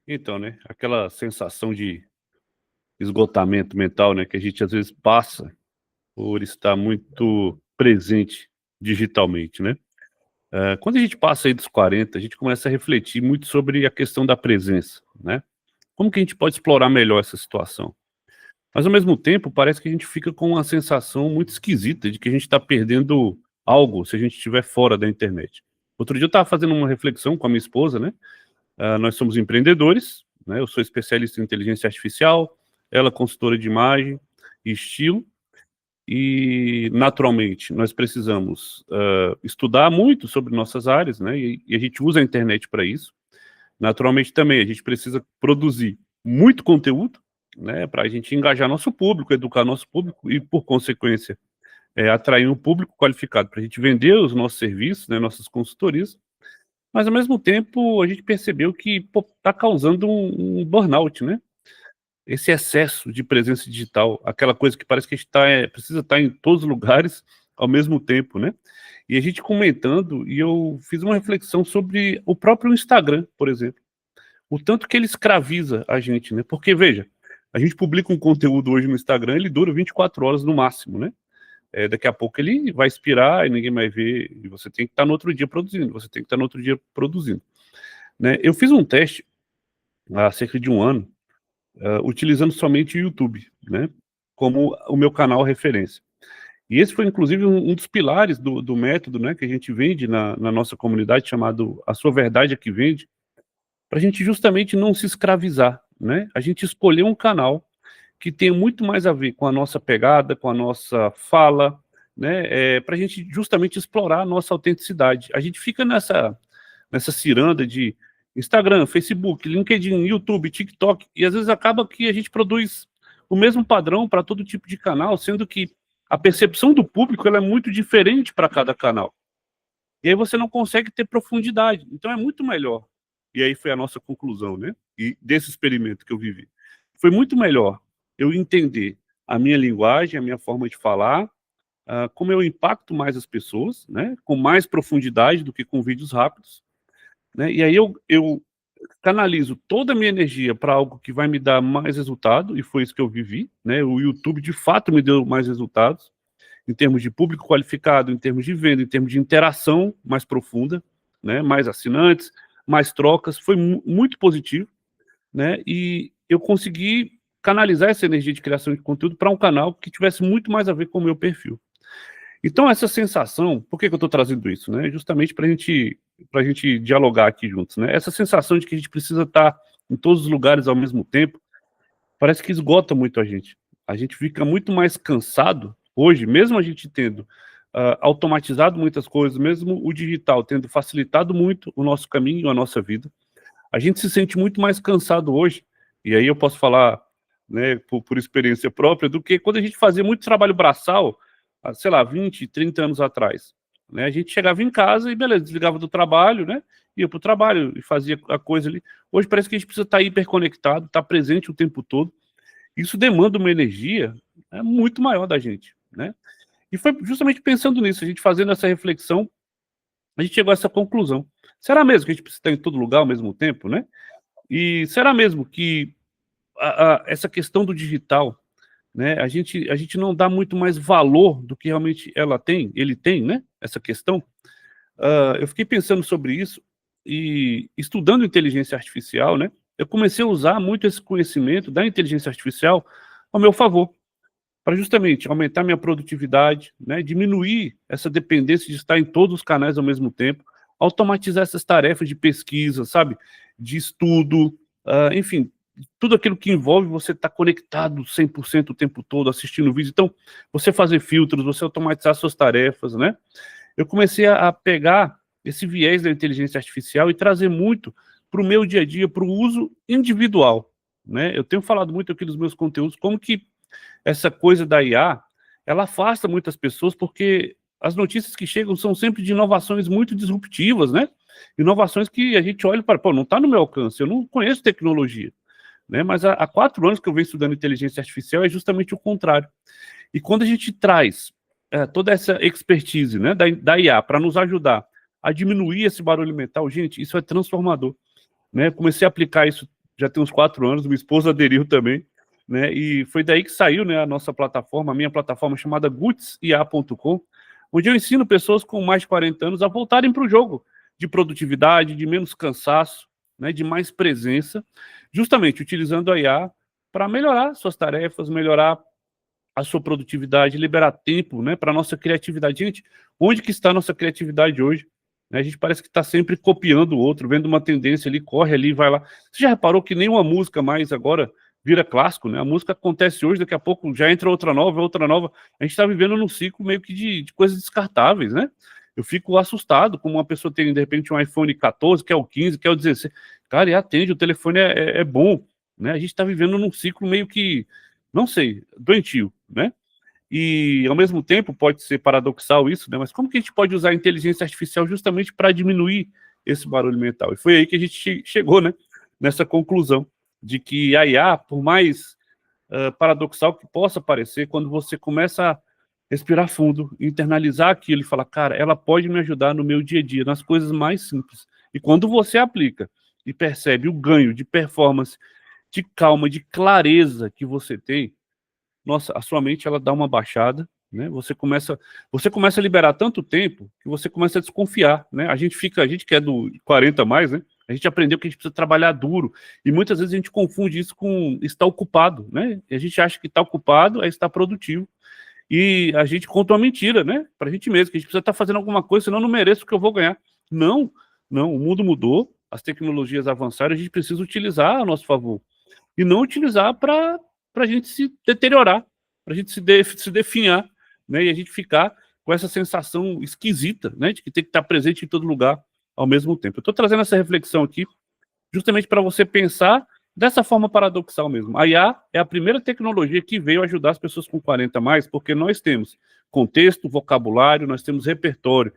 Então, né, aquela sensação de esgotamento mental, né, que a gente às vezes passa por estar muito presente digitalmente, né. Quando a gente passa aí dos 40, a gente começa a refletir muito sobre a questão da presença, né. Como que a gente pode explorar melhor essa situação? Mas ao mesmo tempo parece que a gente fica com uma sensação muito esquisita de que a gente está perdendo algo se a gente estiver fora da internet. Outro dia eu estava fazendo uma reflexão com a minha esposa, né. Nós somos empreendedores, né, eu sou especialista em inteligência artificial, ela consultora de imagem e estilo, e naturalmente nós precisamos estudar muito sobre nossas áreas, né, e a gente usa a internet para isso. Naturalmente também a gente precisa produzir muito conteúdo, né, para a gente engajar nosso público, educar nosso público e, por consequência, atrair um público qualificado para a gente vender os nossos serviços, né, nossas consultorias. Mas ao mesmo tempo a gente percebeu que, pô, tá causando um burnout, né. Esse excesso de presença digital, aquela coisa que parece que a gente precisa estar em todos os lugares ao mesmo tempo, né. E a gente comentando, e eu fiz uma reflexão sobre o próprio Instagram, por exemplo, o tanto que ele escraviza a gente, né. Porque veja, a gente publica um conteúdo hoje no Instagram, ele dura 24 horas no máximo, né. Daqui a pouco ele vai expirar e ninguém vai ver, e você tem que estar no outro dia produzindo, você tem que estar no outro dia produzindo, né. Eu fiz um teste há cerca de um ano, utilizando somente o YouTube, né, como o meu canal referência. E esse foi inclusive um dos pilares do método, né, que a gente vende na nossa comunidade, chamado A Sua Verdade é que Vende, para a gente justamente não se escravizar, né, a gente escolher um canal que tenha muito mais a ver com a nossa pegada, com a nossa fala, né, para a gente justamente explorar a nossa autenticidade. A gente fica nessa ciranda de Instagram, Facebook, LinkedIn, YouTube, TikTok, e às vezes acaba que a gente produz o mesmo padrão para todo tipo de canal, sendo que a percepção do público ela é muito diferente para cada canal. E aí você não consegue ter profundidade. Então é muito melhor. E aí foi a nossa conclusão, né? E desse experimento que eu vivi. Foi muito melhor eu entender a minha linguagem, a minha forma de falar, como eu impacto mais as pessoas, né? Com mais profundidade do que com vídeos rápidos, né? E aí eu canalizo toda a minha energia para algo que vai me dar mais resultado, e foi isso que eu vivi, né? O YouTube de fato me deu mais resultados, em termos de público qualificado, em termos de venda, em termos de interação mais profunda, né? Mais assinantes, mais trocas, foi muito positivo, né? E eu consegui canalizar essa energia de criação de conteúdo para um canal que tivesse muito mais a ver com o meu perfil. Então essa sensação, por que que eu estou trazendo isso, né? Justamente para a gente dialogar aqui juntos, né? Essa sensação de que a gente precisa estar em todos os lugares ao mesmo tempo, parece que esgota muito a gente. A gente fica muito mais cansado hoje, mesmo a gente tendo automatizado muitas coisas, mesmo o digital tendo facilitado muito o nosso caminho, a nossa vida, a gente se sente muito mais cansado hoje, e aí eu posso falar, né, por experiência própria, do que quando a gente fazia muito trabalho braçal, sei lá, 20, 30 anos atrás, né, a gente chegava em casa e beleza, desligava do trabalho, né, ia para o trabalho e fazia a coisa ali. Hoje parece que a gente precisa estar hiperconectado, estar presente o tempo todo, isso demanda uma energia muito maior da gente, né. E foi justamente pensando nisso, a gente fazendo essa reflexão, a gente chegou a essa conclusão. Será mesmo que a gente precisa estar em todo lugar ao mesmo tempo, né? E será mesmo que essa questão do digital, né, a gente não dá muito mais valor do que realmente ele tem, né, essa questão? Eu fiquei pensando sobre isso e estudando inteligência artificial, né, eu comecei a usar muito esse conhecimento da inteligência artificial ao meu favor, para justamente aumentar minha produtividade, né, diminuir essa dependência de estar em todos os canais ao mesmo tempo, automatizar essas tarefas de pesquisa, sabe, de estudo, enfim, tudo aquilo que envolve você estar conectado 100% o tempo todo, assistindo vídeo. Então, você fazer filtros, você automatizar suas tarefas, né. Eu comecei a pegar esse viés da inteligência artificial e trazer muito para o meu dia a dia, para o uso individual, né. Eu tenho falado muito aqui nos meus conteúdos como que essa coisa da IA, ela afasta muitas pessoas, porque as notícias que chegam são sempre de inovações muito disruptivas, né, inovações que a gente olha e fala: "Pô, não está no meu alcance, eu não conheço tecnologia", né, mas há 4 anos que eu venho estudando inteligência artificial, é justamente o contrário. E quando a gente traz, toda essa expertise, né, da IA para nos ajudar a diminuir esse barulho mental, gente, isso é transformador, né, comecei a aplicar isso já tem uns 4 anos, minha esposa aderiu também, né? E foi daí que saiu, né, a nossa plataforma, a minha plataforma chamada gutsIA.com, onde eu ensino pessoas com mais de 40 anos a voltarem para o jogo de produtividade, de menos cansaço, né, de mais presença, justamente utilizando a IA para melhorar suas tarefas, melhorar a sua produtividade, liberar tempo, né, para a nossa criatividade. Gente, onde que está a nossa criatividade hoje? Né, a gente parece que está sempre copiando o outro, vendo uma tendência ali, corre ali, vai lá. Você já reparou que nenhuma música mais agora vira clássico, né? A música acontece hoje, daqui a pouco já entra outra nova, outra nova. A gente está vivendo num ciclo meio que de coisas descartáveis, né? Eu fico assustado como uma pessoa tem, de repente, um iPhone 14, que é o 15, que é o 16. Cara, e atende, o telefone é bom, né? A gente está vivendo num ciclo meio que, não sei, doentio, né? E, ao mesmo tempo, pode ser paradoxal isso, né? Mas como que a gente pode usar a inteligência artificial justamente para diminuir esse barulho mental? E foi aí que a gente chegou, né? Nessa conclusão de que a IA, por mais paradoxal que possa parecer, quando você começa a respirar fundo, internalizar aquilo e falar, cara, ela pode me ajudar no meu dia a dia, nas coisas mais simples. E quando você aplica e percebe o ganho de performance, de calma, de clareza que você tem, nossa, a sua mente ela dá uma baixada, né? Você começa a liberar tanto tempo que você começa a desconfiar, né? A gente que é do 40 mais, né? A gente aprendeu que a gente precisa trabalhar duro e muitas vezes a gente confunde isso com estar ocupado, né? E a gente acha que estar ocupado é estar produtivo e a gente conta uma mentira, né? Para a gente mesmo, que a gente precisa estar fazendo alguma coisa, senão eu não mereço o que eu vou ganhar. Não, não, o mundo mudou, as tecnologias avançaram, a gente precisa utilizar a nosso favor e não utilizar para a gente se deteriorar, para a gente se definhar, né? E a gente ficar com essa sensação esquisita, né? De que tem que estar presente em todo lugar ao mesmo tempo. Eu estou trazendo essa reflexão aqui justamente para você pensar dessa forma paradoxal mesmo. A IA é a primeira tecnologia que veio ajudar as pessoas com 40 a mais, porque nós temos contexto, vocabulário, nós temos repertório,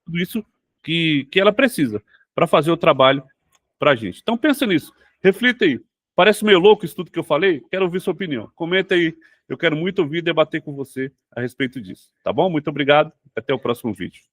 tudo isso que ela precisa para fazer o trabalho para a gente. Então pensa nisso, reflita aí. Parece meio louco isso tudo que eu falei? Quero ouvir sua opinião. Comenta aí, eu quero muito ouvir e debater com você a respeito disso. Tá bom? Muito obrigado, até o próximo vídeo.